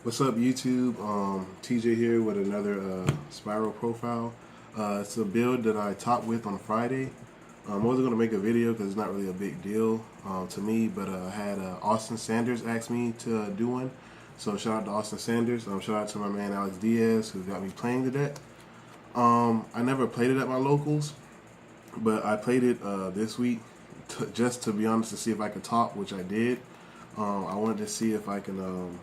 What's up, YouTube? TJ here with another Spyral profile. It's a build that I topped with on Friday. I wasn't going to make a video because it's not really a big deal to me, but I had Austin Sanders ask me to do one. So shout out to Austin Sanders. Shout out to my man Alex Diaz who got me playing the deck. I never played it at my locals, but I played it this week just to be honest to see if I could top, which I did. I wanted to see if I can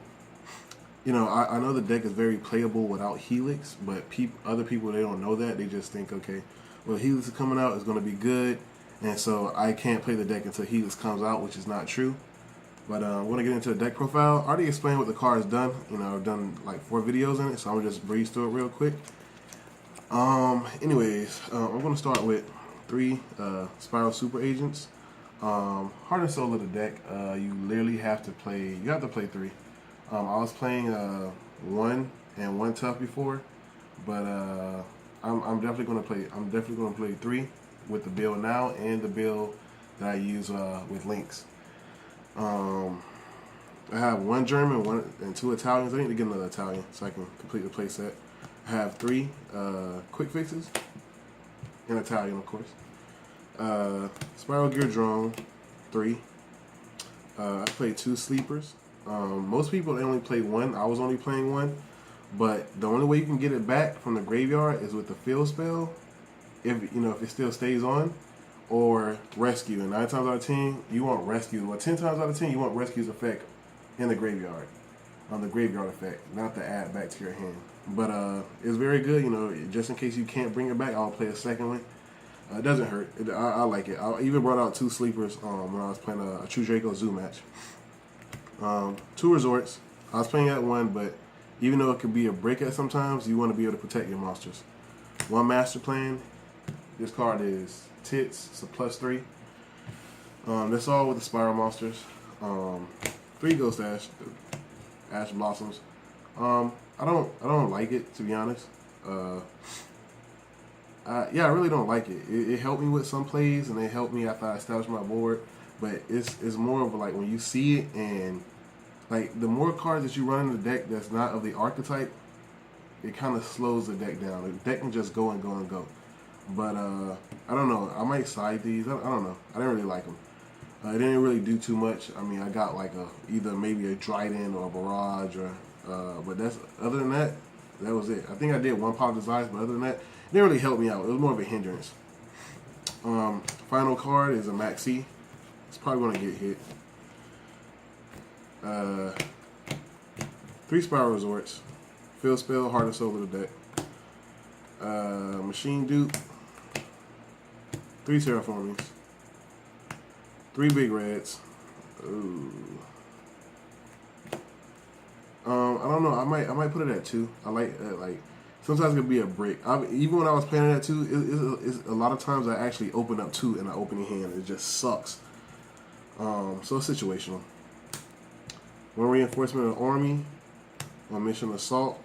I know the deck is very playable without Helix, but other people, they don't know that. They just think, okay, well, Helix is coming out, it's going to be good, and so I can't play the deck until Helix comes out, which is not true. But I want to get into the deck profile. I already explained what the card has done. I've done like 4 videos in it, so I'm going to just breeze through it real quick. Anyways, I'm going to start with 3 Spyral Super Agents. Heart and Soul of the deck, you literally have to play 3. I was playing 1 and 1 tough before, but I'm definitely gonna play 3 with the build now and the build that I use with links. I have 1 German, 1 and 2 Italians. I need to get another Italian so I can complete the playset. I have 3 quick fixes in Italian, of course. Spiral Gear Drone, 3. I played 2 sleepers. Most people, they only play 1. I was only playing 1, but the only way you can get it back from the graveyard is with the fill spell, if it still stays on, or rescue. And 9 times out of 10, you want rescue. Well, 10 times out of 10, you want rescue's effect in the graveyard, on the graveyard effect, not the add back to your hand. But it's very good. Just in case you can't bring it back, I'll play a second one. It doesn't hurt. I like it. I even brought out 2 sleepers when I was playing a True Draco Zoo match. 2 resorts. I was playing at 1, but even though it could be a brick at sometimes, you want to be able to protect your monsters. 1 master plan. This card is tits. It's a +3. That's all with the Spiral monsters. 3 Ghost Ash Blossoms. I don't like it, to be honest. I really don't like it. It helped me with some plays, and it helped me after I established my board. But it's more of like when you see it, and like the more cards that you run in the deck that's not of the archetype, it kind of slows the deck down. The deck can just go and go and go. But I don't know. I might side these. I don't know. I didn't really like them. It didn't really do too much. I mean, I got like either maybe a Dryden or a Barrage, or but other than that, that was it. I think I did 1 Pop Desires, but other than that, it didn't really help me out. It was more of a hindrance. Final card is a Maxi. It's probably going to get hit. 3 Spiral Resorts. Fill Spell, Heart and Soul of the deck. Machine Dupe. 3 Terraformings. 3 Big Reds. Ooh. I don't know. I might put it at 2. I like sometimes it could be a brick. Even when I was playing it at 2, it's a lot of times I actually open up 2 in an opening hand. It just sucks. So it's situational. 1 Reinforcement of Army, 1 Mission Assault.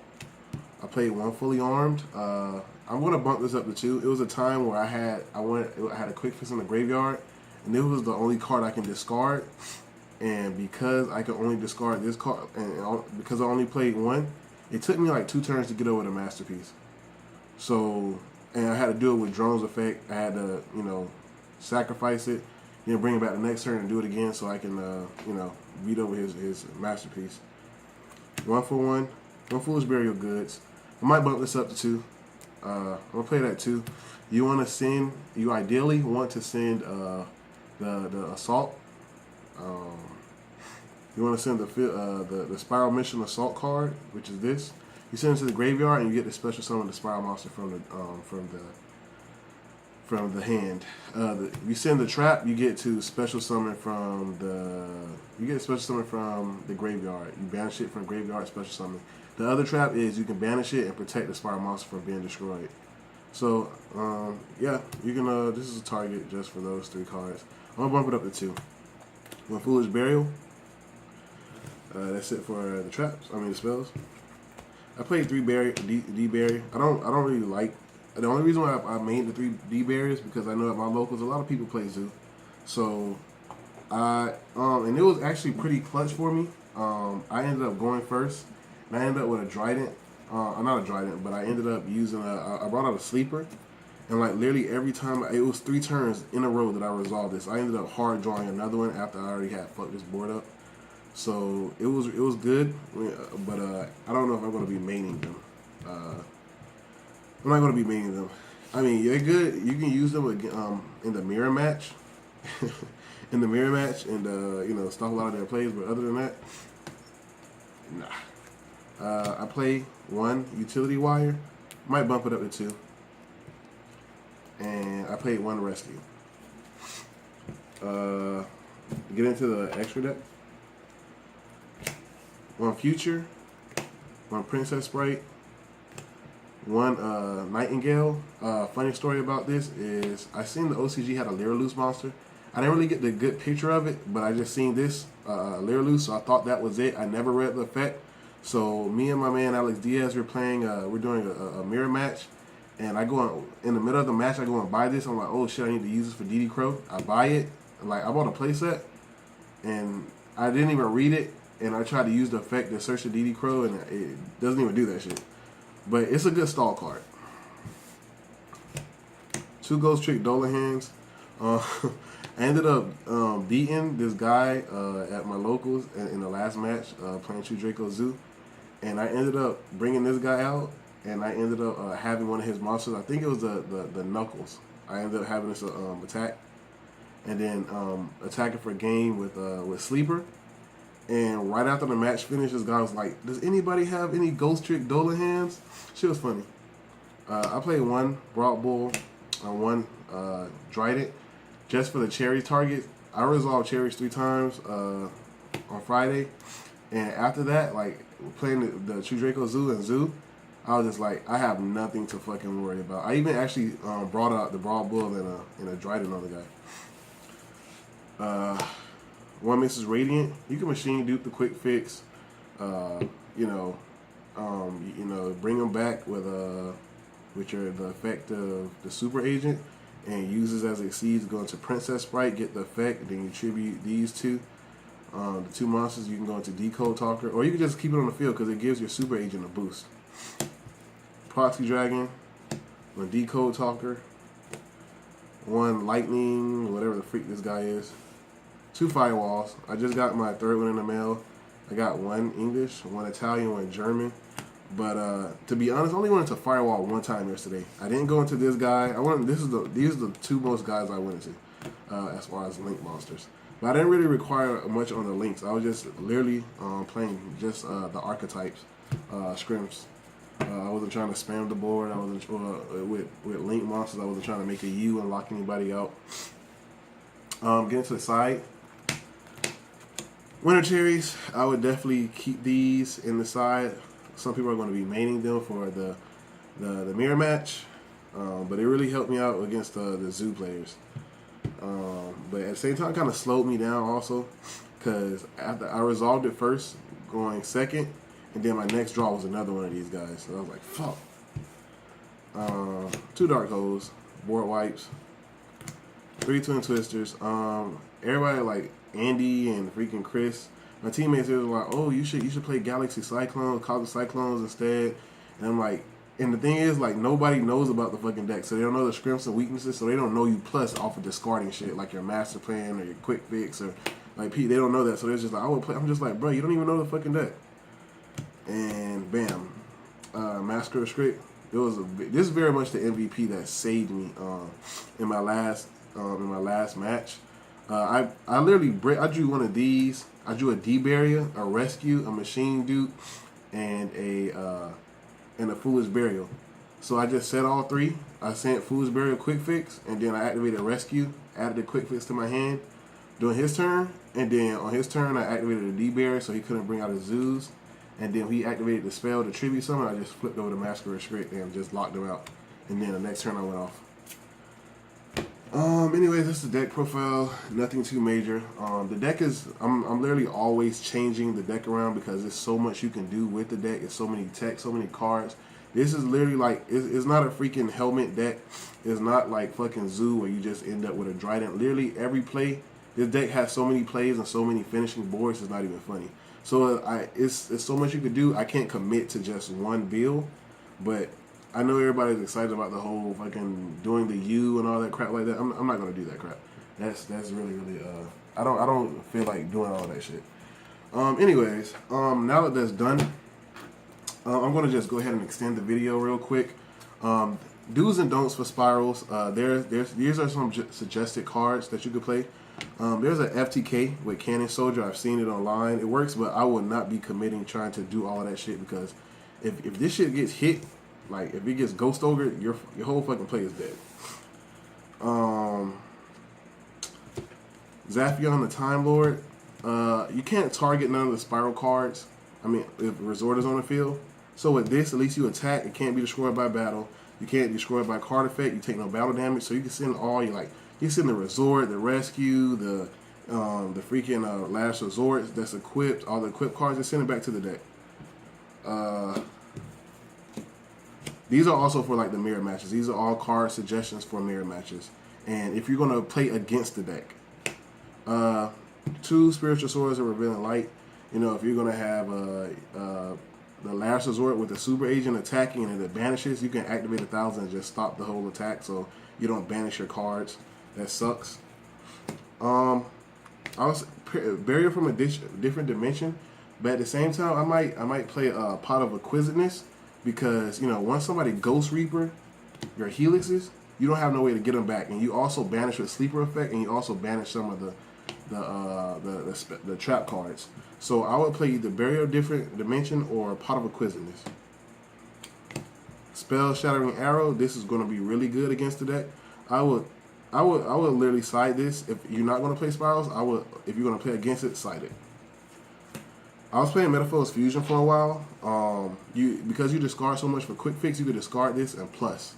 I played 1 Fully Armed. I'm gonna bump this up to 2. It was a time where I had a quick fix in the graveyard, and this was the only card I can discard. And because I could only discard this card, and because I only played 1, it took me like 2 turns to get over the masterpiece. So, and I had to do it with Drone's effect. I had to, sacrifice it, bring it back the next turn and do it again so I can, beat over his masterpiece. 1 for 1. 1 Foolish Burial Goods. I might bump this up to 2. I'm gonna play that 2. You ideally want to send the assault. You want to send the Spiral Mission Assault card, which is this. You send it to the graveyard and you get the special summon the Spiral monster from the hand. You send the trap, you get to special summon from the graveyard. You banish it from the graveyard, special summon. The other trap is you can banish it and protect the Spiral monster from being destroyed. So yeah, you can. This is a target just for those 3 cards. I'm gonna bump it up to 2. 1 Foolish Burial. That's it for the traps. The spells. I played 3 D barrier. I don't really like. The only reason why I made the 3 D barriers because I know at my locals a lot of people play Zoo, so and it was actually pretty clutch for me. I ended up going first, and I ended up with a Trident. Not a Trident, but I ended up using I brought out a sleeper, and like literally every time it was 3 turns in a row that I resolved this. I ended up hard drawing another one after I already had fucked this board up. So it was good, but I don't know if I'm gonna be maining them. I'm not gonna be maining them. I mean, they're good. You can use them in the mirror match, in the mirror match, and stop a lot of their plays. But other than that, nah. I play 1 utility wire, might bump it up to 2, and I played 1 rescue. Get into the extra deck. 1 future, 1 princess sprite, 1 nightingale. Funny story about this is I seen the OCG had a Lyra-Loose monster. I didn't really get the good picture of it, but I just seen this Lyra-Loose, so I thought that was it. I never read the effect. So me and my man Alex Diaz, we're doing a mirror match, and I go in the middle of the match. I go and buy this. I'm like, oh shit, I need to use this for DD Crow. I buy it. Like I bought a playset, and I didn't even read it. And I tried to use the effect to search the DD Crow, and it doesn't even do that shit. But it's a good stall card. 2 Ghost Trick Dolahans. I ended up beating this guy at my locals in the last match, playing True Draco Zoo. And I ended up bringing this guy out, and I ended up having one of his monsters. I think it was the Knuckles. I ended up having this attack, and then attacking for game with Sleeper. And right after the match finished, this guy was like, does anybody have any Ghost Trick Dolahans? Shit was funny. I played 1 Broad Bull, 1 Trident, just for the cherry target. I resolved cherries 3 times on Friday. And after that, like, playing the True Draco Zoo and Zoo, I was just like, I have nothing to fucking worry about. I even actually brought out the Broad Bull and a Trident on the guy. 1 Mrs. Radiant. You can machine dupe the quick fix. Bring them back with the effect of the super agent, and uses as it exceeds. Go into Princess Sprite, get the effect, then you tribute these 2. The 2 monsters. You can go into Decode Talker, or you can just keep it on the field because it gives your super agent a boost. Proxy Dragon, 1 Decode Talker, 1 Lightning, whatever the freak this guy is. 2 Firewalls. I just got my 3rd one in the mail. I got 1 English, 1 Italian, 1 German. But to be honest, I only went into Firewall 1 time yesterday. I didn't go into this guy. These are the 2 most guys I went into as far as link monsters. But I didn't really require much on the links. I was just literally playing just the archetypes, scrims. I wasn't trying to spam the board. I wasn't with link monsters. I wasn't trying to make a U and lock anybody out. Getting to the side. Winter cherries, I would definitely keep these in the side. Some people are going to be maining them for the mirror match, but it really helped me out against the zoo players. But at the same time, it kind of slowed me down also, because after I resolved it first, going second, and then my next draw was another one of these guys. So I was like, fuck. 2 Dark Holes, board wipes, 3 Twin Twisters. Everybody like Andy and freaking Chris, my teammates, they were like, oh, you should play Galaxy Cyclones, Cosmic Cyclones instead. And I'm like, and the thing is, like, nobody knows about the fucking deck, so they don't know the strengths and weaknesses, so they don't know you plus off of discarding shit like your master plan or your quick fix or like Pete. They don't know that, so they're just like, I would play. I'm just like, bro, you don't even know the fucking deck. And bam, Master of Script. This is very much the MVP that saved me in my last match. I literally I drew one of these. I drew a D-Barrier, a Rescue, a Machine Dupe, and a Foolish Burial. So I just set all 3. I sent Foolish Burial Quick Fix, and then I activated Rescue, added the Quick Fix to my hand during his turn, and then on his turn I activated a D-Barrier so he couldn't bring out his zoos, and then he activated the spell to tribute summon. I just flipped over the Masquerade Script and just locked him out, and then the next turn I went off. Anyways, this is the deck profile. Nothing too major. The deck is, I'm literally always changing the deck around because there's so much you can do with the deck. It's so many tech, so many cards. This is literally like, it's not a freaking helmet deck. It's not like fucking Zoo where you just end up with a Trident. Literally every play, this deck has so many plays and so many finishing boards, it's not even funny. So it's so much you could do. I can't commit to just one build, but I know everybody's excited about the whole fucking doing the U and all that crap like that. I'm not gonna do that crap. That's really I don't feel like doing all that shit. Anyways, now that that's done, I'm gonna just go ahead and extend the video real quick. Do's and don'ts for spirals. These are some suggested cards that you could play. There's an FTK with Cannon Soldier. I've seen it online. It works, but I will not be committing trying to do all of that shit because if this shit gets hit, like if it gets ghost ogre, your whole fucking play is dead. Zaphion the Time Lord. You can't target none of the spiral cards. I mean, if Resort is on the field. So with this, at least you attack. It can't be destroyed by battle. You can't be destroyed by card effect. You take no battle damage. So you can send all your you send the Resort, the Rescue, the freaking Last Resort that's equipped, all the equipped cards, and send it back to the deck. These are also for like the mirror matches. These are all card suggestions for mirror matches. And if you're gonna play against the deck, 2 Spiritual Swords of Revealing Light. You know, if you're gonna have the Last Resort with the Super Agent attacking and it banishes, you can activate 1,000 and just stop the whole attack, so you don't banish your cards. That sucks. I was Barrier from a different dimension, but at the same time, I might play a Pot of Acquisitiveness because you know once somebody Ghost Reaper your helixes, you don't have no way to get them back, and you also banish with Sleeper effect, and you also banish some of the trap cards. So I would play either Barrier of Different Dimension or Pot of Acquisitiveness. Spell Shattering Arrow. This is going to be really good against the deck. I would literally side this. If you're not going to play Spirals, if you're going to play against it, side it. I was playing Metaphor's Fusion for a while. Because you discard so much for Quick Fix, you could discard this and plus.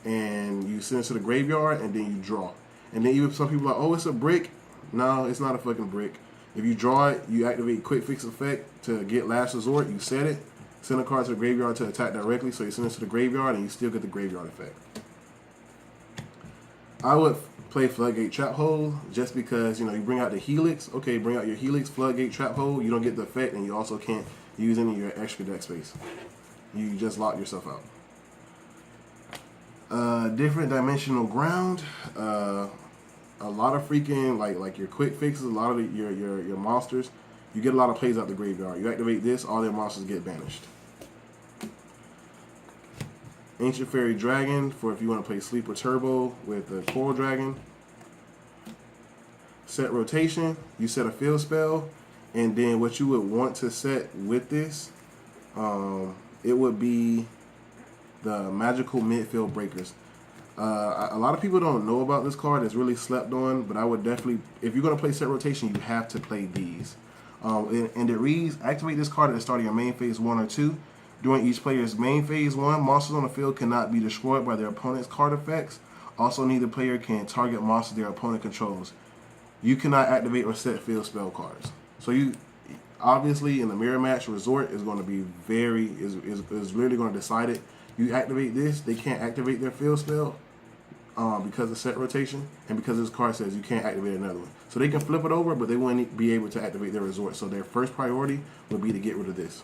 And you send it to the graveyard and then you draw. And then even some people are like, oh, it's a brick. No, it's not a fucking brick. If you draw it, you activate Quick Fix effect to get Last Resort. You set it, send a card to the graveyard to attack directly. So you send it to the graveyard and you still get the graveyard effect. I would play Floodgate Trap Hole just because, you know, you bring out the Helix. Okay, bring out your Helix, Floodgate Trap Hole. You don't get the effect and you also can't use any of your extra deck space. You just lock yourself out. Different Dimensional Ground. A lot of freaking like your quick fixes, a lot of your monsters, you get a lot of plays out the graveyard. You activate this, all their monsters get banished. Ancient Fairy Dragon for if you want to play Sleeper Turbo with the Coral Dragon. Set rotation, you set a field spell, and then what you would want to set with this, it would be the Magical Midfield Breakers. A lot of people don't know about this card. It's really slept on, but I would definitely, if you're going to play set rotation, you have to play these. And it reads, activate this card at the start of your main phase 1 or 2. During each player's main phase 1, monsters on the field cannot be destroyed by their opponent's card effects. Also, neither player can target monsters their opponent controls. You cannot activate or set field spell cards. So you, obviously, in the mirror match, Resort is going to be is really going to decide it. You activate this, they can't activate their field spell because of set rotation, and because this card says you can't activate another one. So they can flip it over, but they wouldn't be able to activate their Resort. So their first priority would be to get rid of this.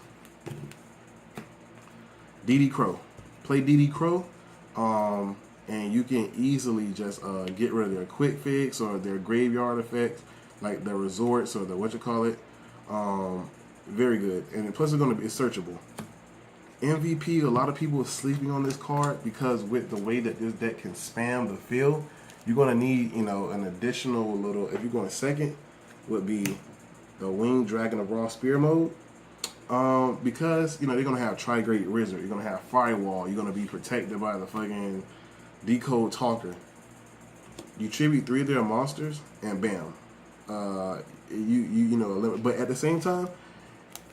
DD Crow. Play DD Crow, and you can easily just get rid of their quick fix or their graveyard effects, like their resorts or the whatchamacallit. Very good. And plus it's going to be searchable. MVP, a lot of people are sleeping on this card because with the way that this deck can spam the field, you're going to need, you know, an additional little, if you're going second, would be the Winged Dragon of Raw Spear mode. Because, you know, they're going to have Tri-Grade Wizard, you're going to have Firewall, you're going to be protected by the fucking Decode Talker. You tribute 3 of their monsters, and bam. You know, but at the same time,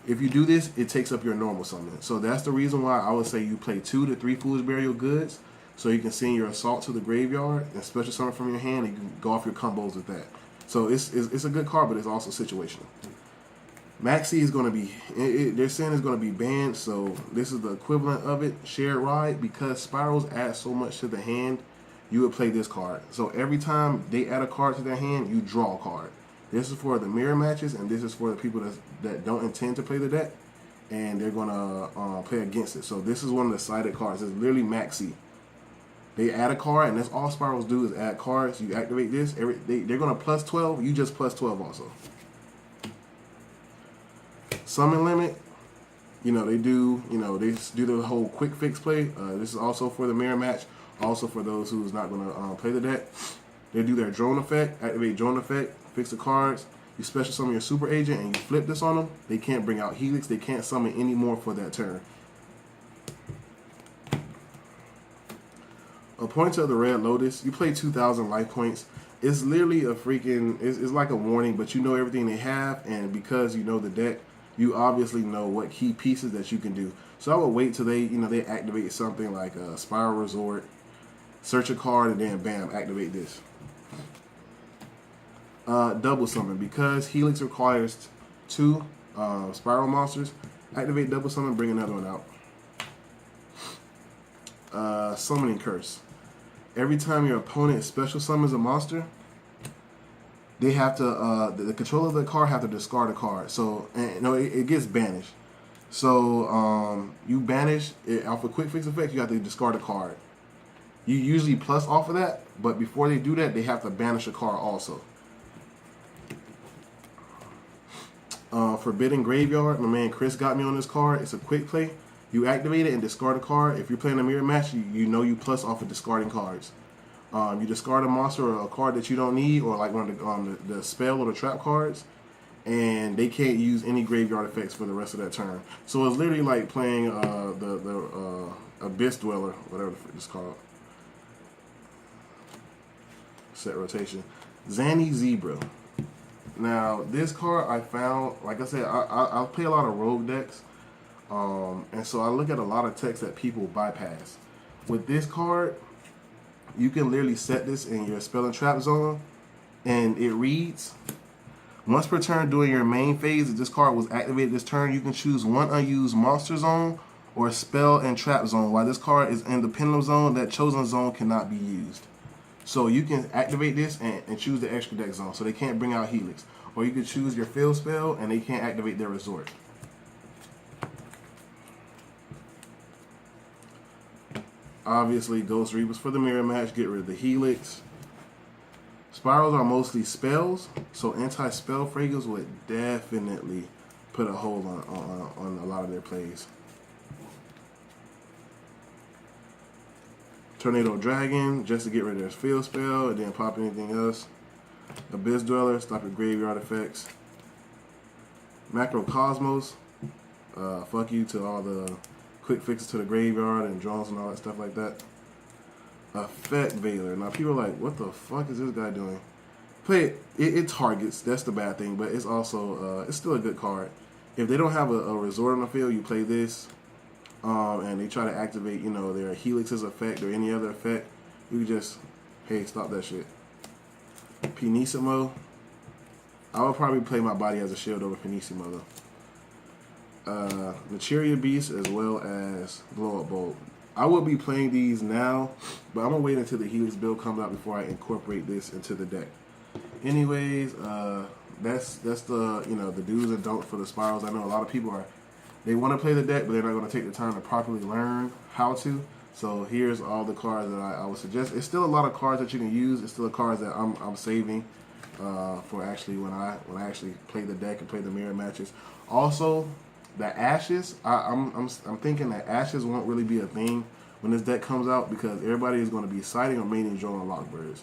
if you do this, it takes up your normal summon. So that's the reason why I would say you play 2 to 3 Fool's Burial Goods, so you can send your Assault to the graveyard and special summon from your hand, and you can go off your combos with that. So it's a good card, but it's also situational. Maxi is going to be, they're saying it's going to be banned, so this is the equivalent of it. Shared Ride, because Spirals add so much to the hand, you would play this card. So every time they add a card to their hand, you draw a card. This is for the mirror matches, and this is for the people that don't intend to play the deck, and they're gonna play against it. So this is one of the sided cards. It's literally maxi. They add a card, and that's all Spyrals do is add cards. You activate this. They're gonna plus 12. You just plus 12 also. Summon limit. You know, they do the whole quick fix play. This is also for the mirror match. Also for those who's not gonna play the deck. They do their drone effect. Activate drone effect. Fix the cards. You special summon your super agent and you flip this on them. They can't bring out Helix. They can't summon anymore for that turn. A point of the Red Lotus. You play 2,000 life points. It's literally a freaking. It's like a warning, but you know everything they have, and because you know the deck, you obviously know what key pieces that you can do. So I would wait till they activate something like a Spiral Resort, search a card, and then bam, activate this. Double summon. Because Helix requires 2 Spiral monsters, activate double summon, bring another one out. Summoning Curse. Every time your opponent special summons a monster, they have to the controller of the card have to discard a card. So it gets banished. So you banish it off a quick fix effect. You have to discard a card. You usually plus off of that, but before they do that, they have to banish a card also. Forbidden Graveyard. My man Chris got me on this card. It's a quick play. You activate it and discard a card. If you're playing a mirror match, you know you plus off of discarding cards. You discard a monster or a card that you don't need, or like one of the spell or the trap cards, and they can't use any graveyard effects for the rest of that turn. So it's literally like playing the Abyss Dweller, whatever it's called. Set rotation. Zanny Zebra. Now this card I found, like I said, I play a lot of rogue decks. And so I look at a lot of text that people bypass. With this card, you can literally set this in your spell and trap zone, and it reads, once per turn during your main phase, if this card was activated this turn, you can choose one unused monster zone or spell and trap zone. While this card is in the pendulum zone, that chosen zone cannot be used. So you can activate this and choose the extra deck zone, so they can't bring out Helix. Or you can choose your field spell, and they can't activate their resort. Obviously, Ghost Reapers for the mirror match. Get rid of the Helix. Spirals are mostly spells, so anti-spell fragrance would definitely put a hold on a lot of their plays. Tornado Dragon, just to get rid of their field spell, and then pop anything else. Abyss Dweller, stop your graveyard effects. Macrocosmos, fuck you to all the quick fixes to the graveyard and drones and all that stuff like that. Effect Veiler. Now people are like, what the fuck is this guy doing? Play it targets, that's the bad thing, but it's also it's still a good card. If they don't have a resort on the field, you play this, and they try to activate, their Helix's effect or any other effect, you can just, hey, stop that shit. Pinissimo. I would probably play my body as a shield over Pinissimo though. Materia Beast as well as Blow Up Bolt. I will be playing these now, but I'm gonna wait until the Helix build comes out before I incorporate this into the deck. Anyways, that's the the do's and don'ts for the Spirals. I know a lot of people they want to play the deck, but they're not going to take the time to properly learn how to. So here's all the cards that I would suggest. It's still a lot of cards that you can use. It's still cards that I'm saving for actually when I actually play the deck and play the mirror matches. Also, the Ashes. I'm thinking that Ashes won't really be a thing when this deck comes out, because everybody is going to be siding or maining Drone and Lockbirds.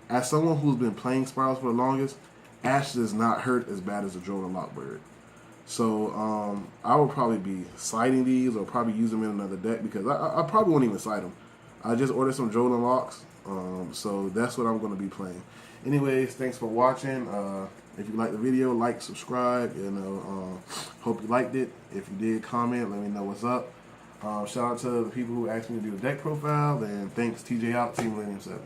As someone who's been playing Spirals for the longest, Ashes does not hurt as bad as a Drone and Lockbird. So I will probably be siding these, or probably use them in another deck, because I probably won't even side them. I just ordered some Drone and Locks, so that's what I'm going to be playing. Anyways, thanks for watching. If you liked the video, like, subscribe. Hope you liked it. If you did, comment. Let me know what's up. Shout out to the people who asked me to do a deck profile. And thanks, TJ out, Team Millennium 7.